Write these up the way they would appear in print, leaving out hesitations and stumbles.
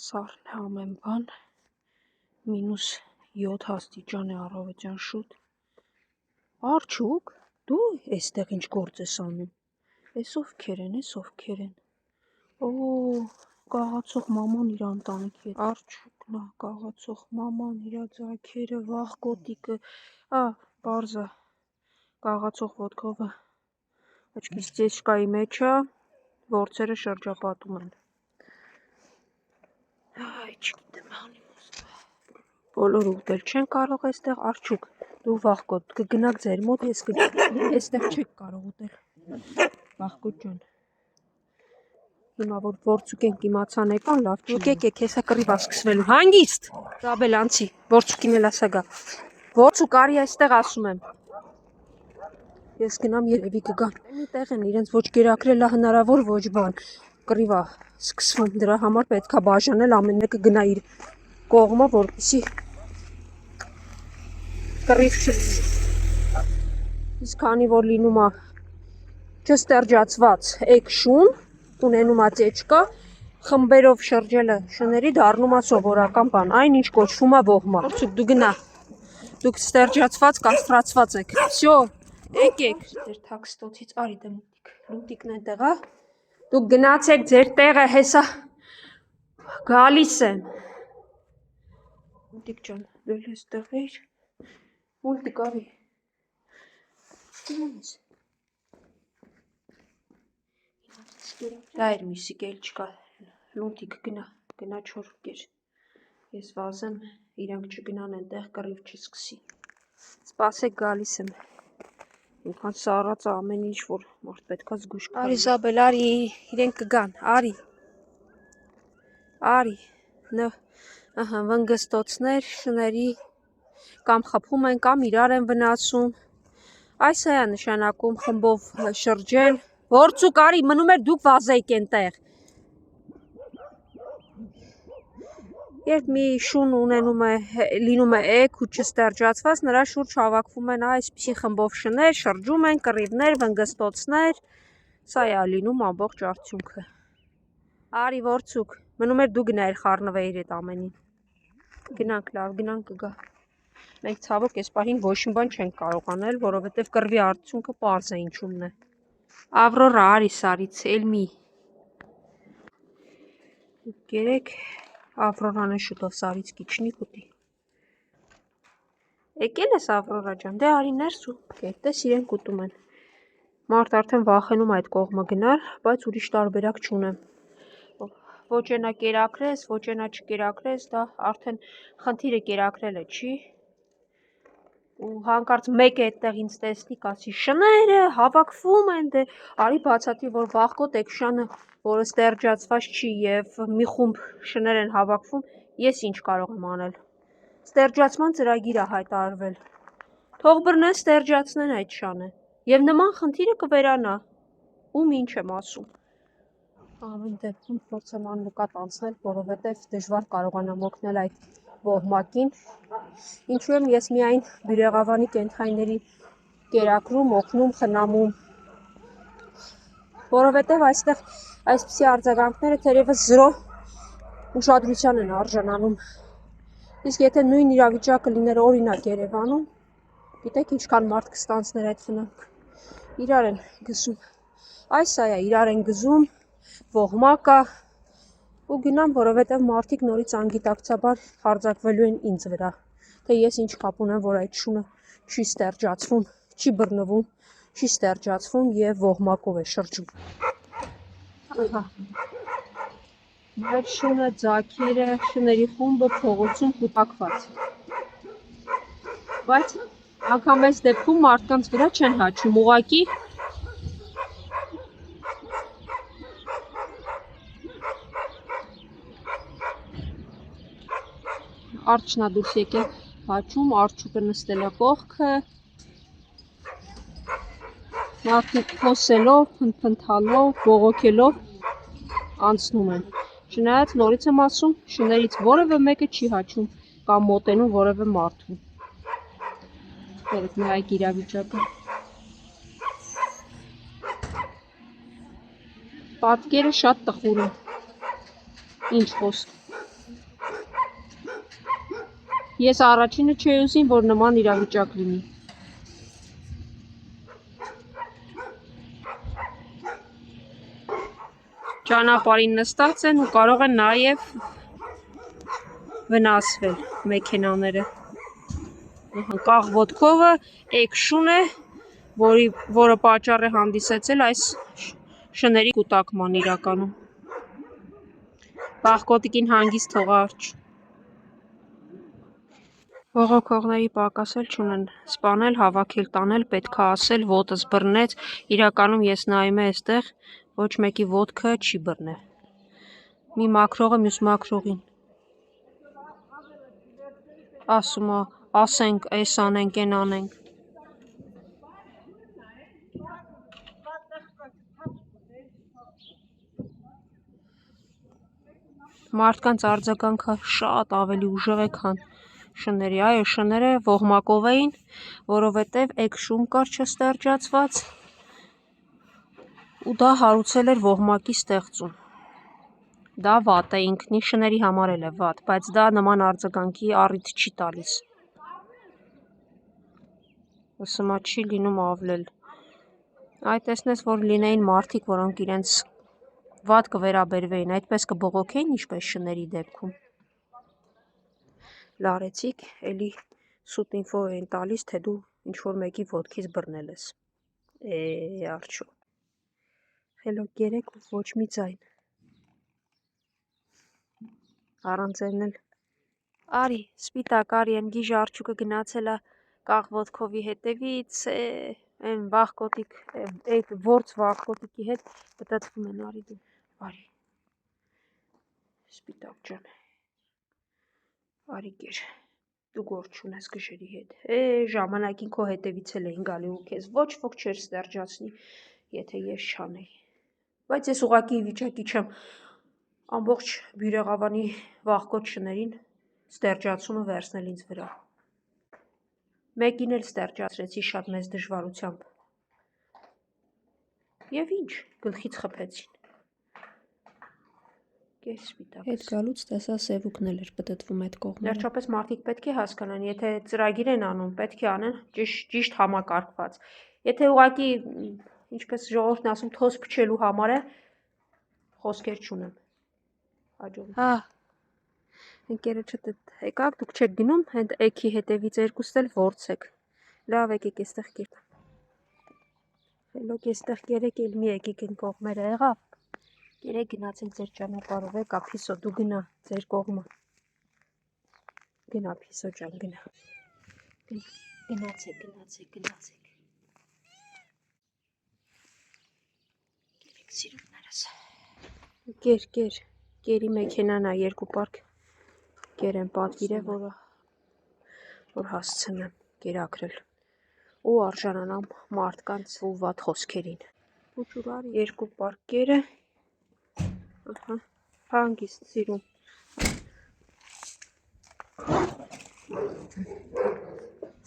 Սառն է ամեն բան, -7 աստիճան է առավոտյան շուտ։ Արջուկ, դու էստեղ ինչ գործ ես անում։ Էս ովքեր են։ Օ, կաղացող մաման իր ընտանիքի հետ։ Արջուկն ա, կաղացող մաման, իր ձագերը, վաղ կոտիկը։ Պարզա, կաղացող ոտքովը աչքիս ծեչկայի մեջ է, որցերը շրջապատում են։ Չգիտեմ, բոլորը ուտել չեն կարող էստեղ, արջուկ, դու վաղկոտ կգնաք ձեր մոտ, ես էստեղ չեք կարող ուտել, վաղկոտ ջան։ Հիմա որ որցուկ ենք իմացան եկան, լավ չի։ Եկեք, հեսա կռիվա սկսվելու, հանգիստ, Զաբել անցի, որցուկին էլ ասա գա, որցուկ արի այստեղ ասում եմ։ Ես գնամ երևի կգան, մի տեղ են իրենց ոչ կերակրել է հնարավոր, ոչ բան, կռիվա սկսվում, դրա համար պետքա բաժանել, ամեն մեկը գնա իր կողմը, որպեսզի կռիվ չլինի։ Իսկ քանի որ լինում է չստերջացված էկշուն, ունենում է ծեչկա, խմբերով շրջելը շների դառնում է սովորական բան, այն ինչ կոչվում է ոհմա։ Որցուկ դու գնա, դուք ստերջացված, կաստրացված եք, всё, եկեք։ Ձեր թաքստոցից արի դե լուտիկն այնտեղ է, դուք գնացեք ձեր տեղը, հեսա գալիս եմ։ Մուտիկ ջան, դու էլ էստեղ էիր, մուտիկ արի։ Դա էր միսիկ, էլ չկա, լունտիկ գնա չորկեր, ես վազեմ, իրանք չգնան ենտեղ կռիվ չսկսի, սպասեք գալիս եմ, ինքան սառած ամեն ինչ, որ մարդ պետքա զգույշ կա։ Արի Զաբել, արի, իրենք կգան, արի, վնգստոցներ, շների, կամ խփում են, կամ իրար են վնասում, այս է նշանակում խմբով շրջել, որցուկ արի, մնում էր դուք վազեիք ենտեղ։ Երբ մի շուն լինում է էգ ու չստերջացված, նրա շուրջ հավաքվում են այսպիսի խմբով շներ, շրջում են, կռիվներ, վնգստոցներ, սա է լինում ամբողջ արդյունքը։ Արի որցուկ, մնում էր դու գնայիր խառնվեիր այդ ամենին։ Գնանք լավ, գնանք կգա։ Մենք ցավոք այս պահին ոչ մի բան չենք կարող անել, որովհետև կռվի արդյունքը պարզ է ինչումն է։ Ավրորա, արի սարից, էլ մի։ Գերեք, Ավրորան է շուտով սարից կիջնի կուտի։ Եկել ես Ավրորա ջան, դե արի ներս ու կետես իրենք ուտում են։ Մարդ արդեն վախենում այդ կողմը գնալ, բայց ուրիշ տարբերակ չունեմ։ Ոչ ենա կերակրես, ոչ ենա չկերակրես, դա արդեն խնդիրը կերակրելը չի։ Ու հանկարծ մեկը այդտեղ ինձ տեսնի, կասի շները հավաքվում են, դե արի բացատրի, որ վաղկոտ էկշանը, որը ստերջացված չի եւ մի խումբ շներ են հավաքվում, ես ինչ կարող եմ անել։ Ստերջացման ծրագիր է հայտարարվել։ Թող բռնեն ստերջացնեն այդ շանը։ Եվ նման խնդիրը կվերանա։ Ում ինչ եմ ասում։ Ամեն դեպքում փորձեմ աննկատ անցնել, որովհետև դժվար կարողանամ օգնել այդ ոհմակին։ Ինչու եմ ես միայն բյուրեղավանի կենդանիների կերակրում, օգնում, խնամում։ Որովհետև այստեղ այսպիսի արձագանքները թերևս 0 ուշադրության են արժանանում։ Իսկ եթե նույն իրավիճակը լիներ օրինակ Երևանում, գիտեք ինչքան մարդ կստանցներ այդ խնամք։ Իրար են գզում։ Այս է, իրար են գզում, ոհմակա ու գնամ, որովհետև մարդիկ նորից անգիտակցաբար հարձակվելու են ինձ վրա, թե ես ինչ կապ ունեմ, որ այդ շունը չի ստերջացվում, չի բռնվում, չի ստերջացվում եւ ոհմակով է շրջում։ Ահա։ Մեր շունը, ձագերը, շների խումբը փողոցում կուտակված։ Բայց անգամ այս դեպքում մարդկանց վրա չեն հաչում, ուղղակի արջնա դուրս եկել հաչում, արջուկը նստել է կողքը, մարդիկ խոսելով, փնթփնթալով, բողոքելով անցնում են։ Չնայած նորից եմ ասում, շներից որևէ մեկը չի հաչում կամ մոտենում որևէ մարդու։ Երեք մի այգ իրավիճակը։ Պատկերը շատ տխուր է։ Ինչ խոսք։ Ես առաջինը չէի ուզում, որ նման իրավիճակ լինի։ Ճանապարհին նստած են ու կարող են նաև վնասվել մեքենաները։ Կաղ ոտքովը էկշուն է, որը պատճառ է հանդիսեցել այս շների կուտակման իրականում։ Վախկոտիկին հանգիստ թողարջ։ Բողոքողների պակաս էլ չունեն, սպանել, հավաքել, տանել, պետք է ասել, ոտս բռնեց, իրականում ես նայում եմ այստեղ, ոչ մեկի ոտքը չի բռնել։ Մի մաքրողը մյուս մաքրողին ասում է, ասենք, էս անենք, են անենք։ Մարդկանց արձագանքը շատ ավելի ուժեղ է, քան շների, այո, շները ոհմակով էին, որովհետև էկշուն կար չստերջացված ու դա հարուցել էր ոհմակի ստեղծում։ Դա վատ է, ինքնի շների համար էլ է վատ, բայց դա նման արձագանքի առիթ չի տալիս։ Ասում է, չի լինում ավլել։ Այ տեսնես, որ լինեին մարդիկ, որոնք իրենց վատ կվերաբերվեին, այդպես կբողոքեին, ինչպես շների դեպքում։ Լարեցիք, էլի սուտ ինֆո էին տալիս, թե դու ինչ-որ մեկի ոտքից բռնել ես։ Արջո։ Խելոք երեք ու ոչ մի ձայն։ Առանց այն էլ։ Արի, սպիտակ, արի, եմ գիժ արջուկը գնացել է կաղ ոտքովի հետևից, այն վախկոտիկ, այդ որց վախկոտիկի հետ պտտվում են, արի դու, արի։ Սպիտակ ջան։ Արի գեր, դու գործ չունես գժերի հետ, ժամանակին քո հետևից էլ էին գալի ու քեզ ոչ ոք չէր ստերջացնի, եթե ես չանեի, բայց ես ուղղակի վիճակի չեմ ամբողջ Բյուրեղավանի վախկոտ շներին ստերջացումը վերցնել ինձ վրա, մեկին էլ ստերջացրեցի շատ մեծ դժվարությամբ, և ինչ, գլխից խփեցին, կես սպիտակ ես։ Հետ գալուց տեսա սևուկն էլ էր պտտվում այդ կողմերը։ Վերջապես մարդիկ պետք է հասկանան, եթե ծրագիր են անում, պետք է անեն ճիշտ համակարգված։ Եթե ուղղակի, ինչպես ժողովուրդն ասում, թոզ փչելու համար է, խոսքեր չունեմ։ Հաջողություն։ Հա։ Ընկերոջդ եկաք, դուք չեք գնում, հենց էքի հետևից երկուստ էլ որցեք։ Լավ եկեք այստեղ կերտ։ Խելոք այստեղ կերեք էլ մի եկեք են կողմերը եղավ։ Կերեք գնացեք ձեր ճանապարհով, եկա Փիսո, դու գնա ձեր կողմը։ Գնա Փիսո ջան, գնա։ Գնացեք։ Կերեք սիրուններս։ Կերի մեքենան ա երկու պարկ կեր են պատվիրե, որ հասցնեմ կերակրել ու արժանանամ մարդկանց ու վատ խոսքերին։ Ուջուրար երկու պարկ կերը, հանգիստ սիրուն։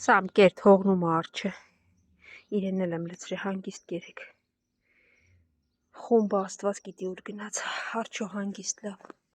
Սամ կեր թողնում արջը, իրեն էլ եմ լցրի, հանգիստ կերեք։ Խումբը աստված գիտի ուր գնաց, արջո հանգիստ լավ։